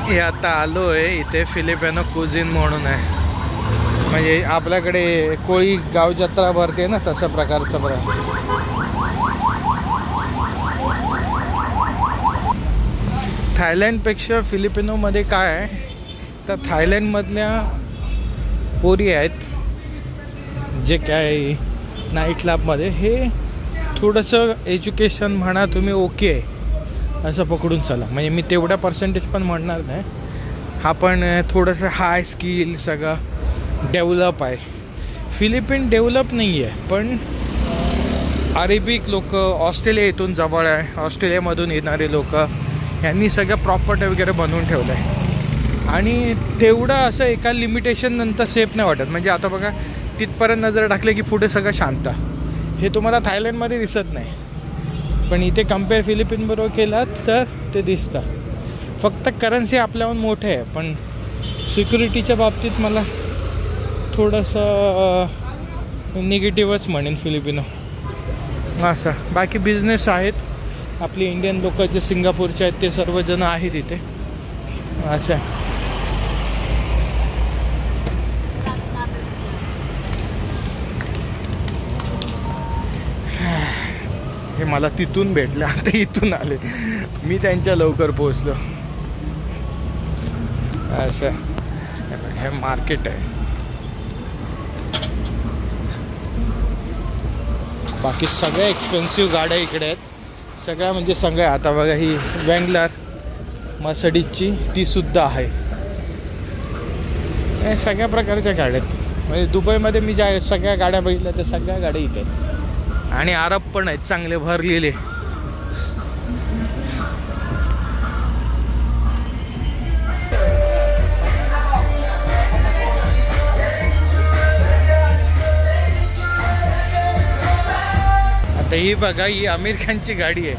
हे आता आलो आहे इथे फिलिपिनो कुझिन म्हणून आहे, म्हणजे आपल्याकडे कोळी गाव जत्रा भरते ना तसं प्रकारचं बरं. थायलंडपेक्षा फिलिपिनोमध्ये काय आहे तर थायलंडमधल्या पोरी आहेत जे काय नाईट क्लबमध्ये हे थोडंसं एज्युकेशन म्हणा तुम्ही ओके आहे असं पकडून चला, म्हणजे मी तेवढा पर्सेंटेज पण म्हणणार नाही. हा पण थोडंसं हाय स्किल सगळं डेव्हलप आहे. फिलिपिन डेव्हलप नाही आहे पण अरेबिक लोक ऑस्ट्रेलिया इथून जवळ आहे, ऑस्ट्रेलियामधून येणारे लोक यांनी सगळं प्रॉपर्टी वगैरे बनवून ठेवलं आहे आणि तेवढं असं एका लिमिटेशन नंतर सेफ नाही वाटत. म्हणजे आता बघा तिथपर्यंत नजर टाकले की पुढे सगळं शांत, हे तुम्हाला थायलंडमध्ये दिसत नाही पण इथे कम्पेअर फिलिपिनबरोबर केलात तर ते दिसतं. फक्त करन्सी आपल्याहून मोठे आहे पण सिक्युरिटीच्या बाबतीत मला थोडंसं निगेटिव्हच म्हणेन फिलिपिनो असं. बाकी बिझनेस आहेत आपले इंडियन लोक जे सिंगापूरचे आहेत ते सर्वजण आहेत इथे असं. हे मला तिथून भेटले, आता इथून आले मी, त्यांच्या लवकर पोहोचलो असं. हे मार्केट आहे. बाकी सगळ्या एक्सपेन्सिव्ह गाड्या इकडे आहेत सगळ्या, म्हणजे सगळ्या. आता बघा ही वँगलर मर्सिडीजची तीसुद्धा आहे. हे सगळ्या प्रकारच्या गाड्या आहेत, म्हणजे दुबईमध्ये मी ज्या सगळ्या गाड्या बघितल्या त्या सगळ्या गाड्या इथे आहेत. आणि अरब पण आहेत चांगले भरलेले. आता ही बघा ही आमिर खानची गाडी आहे.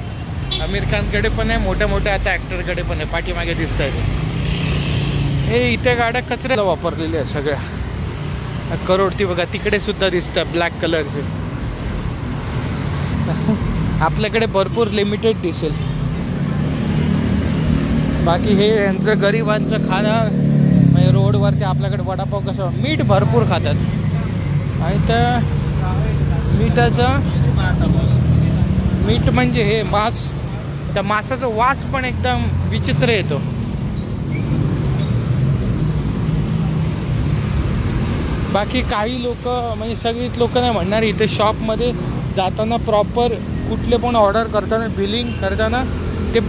आमिर खानकडे पण आहे, मोठ्या मोठ्या आता ॲक्टरकडे पण आहे. पाठीमागे दिसत आहेत हे इथे गाड्या कचऱ्याला वापरलेल्या आहेत सगळ्या. करोड ती बघा तिकडे सुद्धा दिसतात ब्लॅक कलरचे. आपल्याकडे भरपूर लिमिटेड दिसेल. बाकी हे यांचं गरिबांचं खाणं, म्हणजे रोडवरती आपल्याकडे वडापाव कसं मीठ भरपूर खातात आणि त्या मीठाचं मीठ म्हणजे हे मांस, त्या मांसाचा वास पण एकदम विचित्र येतो. बाकी काही लोक, म्हणजे सगळीच लोक नाही म्हणणार, इथे शॉपमध्ये जाताना प्रॉपर कुठले पण ऑर्डर करताना बिलिंग करताना ते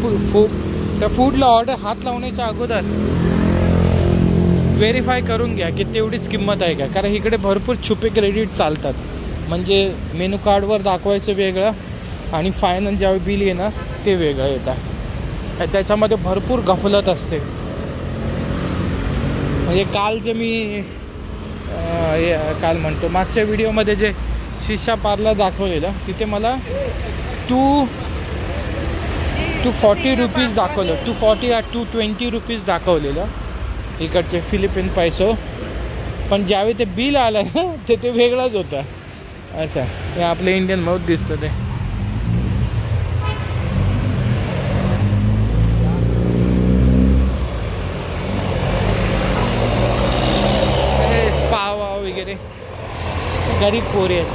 त्या फूडला ऑर्डर हात लावण्याच्या अगोदर व्हेरीफाय करून घ्या की तेवढीच किंमत आहे का. कारण इकडे भरपूर छुपे क्रेडिट चालतात, म्हणजे मेनू कार्डवर दाखवायचं वेगळं आणि फायनल ज्यावेळी बिल येणार ते वेगळं येतं. त्याच्यामध्ये भरपूर गफलत असते. म्हणजे काल जे मी काल म्हणतो मागच्या व्हिडिओमध्ये जे शिशा पार्लर दाखवलेलं तिथे मला 240 रुपीज दाखवलं, 240 या 220 रुपीज दाखवलेलं इकडचे फिलिपिन पैसो. पण ज्यावेळी ते बिल आलं ना ते वेगळंच होतं असं. हे आपले इंडियन बहुत दिसतं ते. स्पा वगैरे गरीब पोरे आहेत.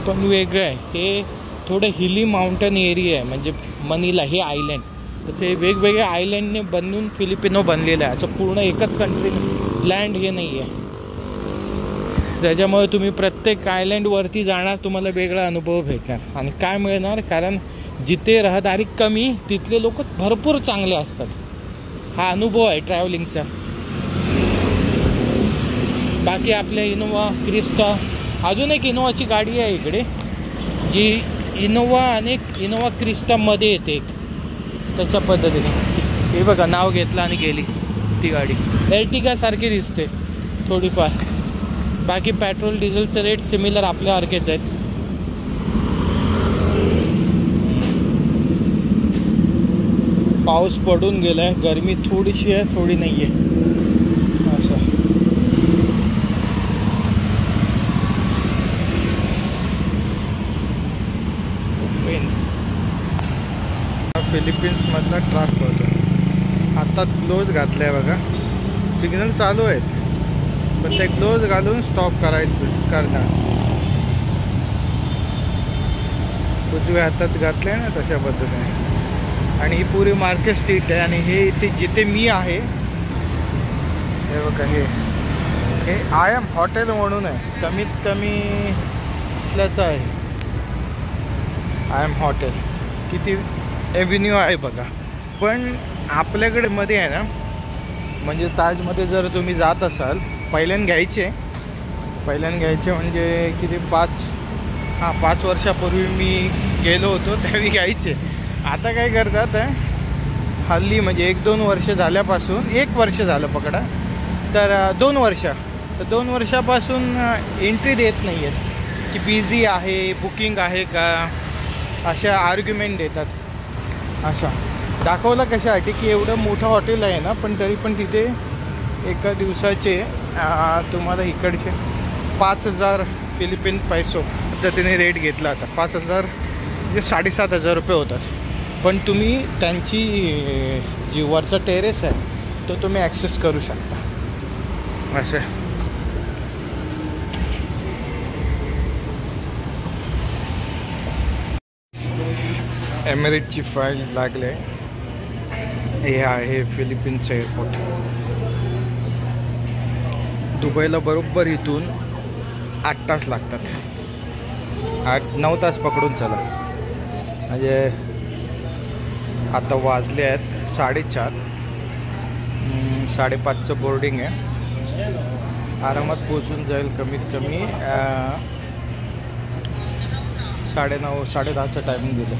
पण वेगळं आहे हे, थोडं हिली माउंटन एरिया आहे. म्हणजे मनीला हे आयलँड, तसे वेगवेगळ्या आयलँडने बनवून फिलिपिनो बनलेलं आहे. असं पूर्ण एकच कंट्री लँड हे नाही आहे. त्याच्यामुळे तुम्ही प्रत्येक आयलँडवरती जाणार तुम्हाला वेगळा अनुभव भेटणार. आणि काय मिळणार, कारण जिथे रहदारी कमी तिथले लोक भरपूर चांगले असतात. हा अनुभव आहे ट्रॅव्हलिंगचा. बाकी आपल्या इनोवा क्रिस्टा, अजून एक इनोवाची गाडी आहे इकडे जी इनोवा आणि इनोवा क्रिस्टामध्ये येते एक तशा पद्धतीने. हे बघा नाव घेतलं आणि गेली ती गाडी. एर्टिगासारखी दिसते थोडीफार. बाकी पेट्रोल डिझेलचे रेट सिमिलर आपल्यासारखेच आहेत. पाऊस पडून गेलाय, गरमी थोडीशी आहे थोडी नाही आहे असं. फिलिपिन्समधला ट्रक होतो. आता ग्लोव्ज घातले आहे बघा. सिग्नल चालू आहेत पण ते ग्लोव्ज घालून स्टॉप करणार. उजव्या हातात घातले ना तशा पद्धतीने. आणि ही पुरी मार्केट स्ट्रीट आहे. आणि हे इथे जिथे मी आहे हे बघा, हे आय एम हॉटेल म्हणून आहे. कमीत कमी इथलंच आहे आय एम हॉटेल. किती एव्हेन्यू आहे बघा. पण आपल्याकडे मध्ये आहे ना, म्हणजे ताजमध्ये जर तुम्ही जात असाल, पहिल्यांदा घ्यायचे म्हणजे किती 5 वर्षापूर्वी मी गेलो होतो त्यावेळी घ्यायचे. आता काय करतात हल्ली, म्हणजे 1-2 वर्ष झाल्यापासून, 1 वर्ष झालं पकडा तर 2 वर्ष, तर 2 वर्षापासून एंट्री देत नाही आहेत की बिझी आहे, बुकिंग आहे का, अशा आर्ग्युमेंट देतात. अशा दाखवलं कशासाठी की एवढं मोठं हॉटेल आहे ना, पण तरी पण तिथे एका दिवसाचे तुम्हाला इकडचे 5,000 फिलिपिन पैसो पद्धतीने रेट घेतला. आता 5,000 म्हणजे 7,500 रुपये होतात. पण तुम्ही त्यांची जी वरचा टेरेस आहे तो तुम्ही ॲक्सेस करू शकता. असं एमिरेटची फाईल लागले. हे आहे फिलिपिन्सचं एअरपोर्ट. दुबईला बरोबर इथून 8 तास लागतात. 8-9 तास पकडून चला. म्हणजे आता वाजले आहेत 4:30. 5:30चं बोर्डिंग आहे. आरामात पोचून जाईल. कमीत कमी 9:30 10चं टायमिंग दिलं.